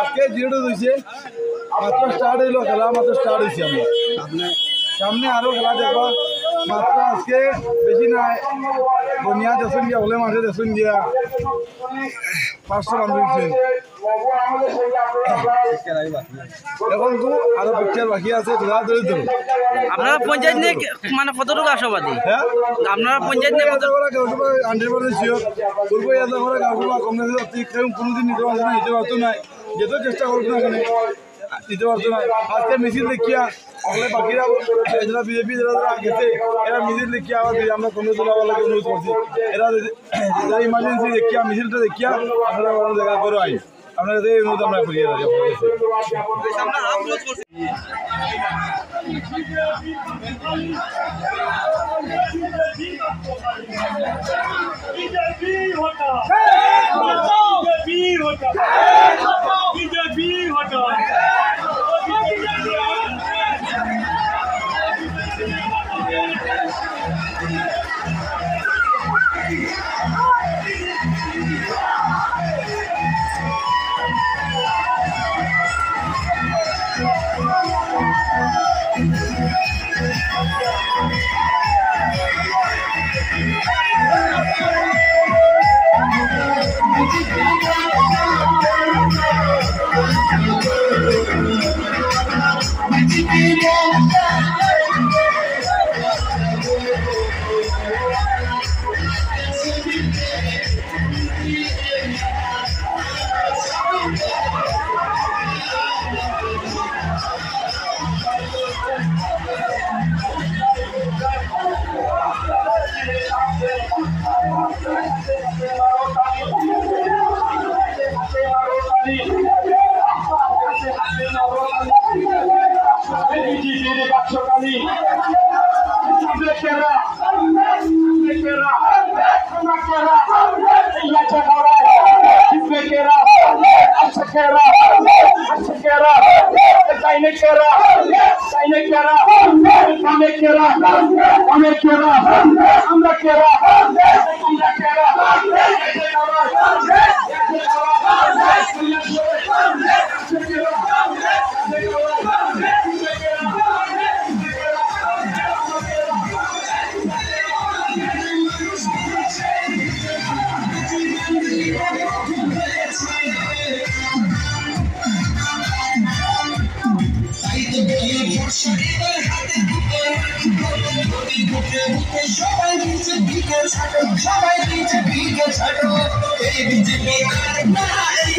আজকে 0 হয়েছে, মাত্র স্টার্ট হইলো খেলা, মাত্র স্টার্ট হয়েছে। আমরা সামনে আরো খেলা দেখবা, মাত্র আজকে বেশি নাই, বনিয়া দেখুন গিয়া, হলে মাঠে দেখুন গিয়া 500 বান্ধব দিচ্ছেন। এখন তো আরো পিকচার বাকি আছে, তোরা ধরে ধরো। আপনারা পঞ্চায়েত নিয়ে মানে কতটুকু আশাবাদী? হ্যাঁ, আপনারা পঞ্চায়েত নিয়ে কত 100% শিওর। পূর্ব এলাকা করে গাঁওগুলো কংগ্রেসের কোনোদিন নিতে পারতো না, নিতে পারতো না, যেত চেষ্টা করতো না, এখানে নিতে পারতো না। আজকে মিছিল দেখিয়া আসলে বাকিরা যারা বিজেপি যারা গেছে, এরা মিছিল দেখিয়া আবার আমরা কংগ্রেস দলকে অনুরোধ করছি, এরা যারা ইমার্জেন্সি দেখিয়া মিছিলটা দেখিয়া আপনারা দেখা করো আই, আপনার কাছে এই অনুরোধ আমরা করিয়ে রাখি। সবাই নিচে দিকে ছাড়ো, সবাই নিচে দিকে ছাড়ো, এই বিজেপি আর না, এই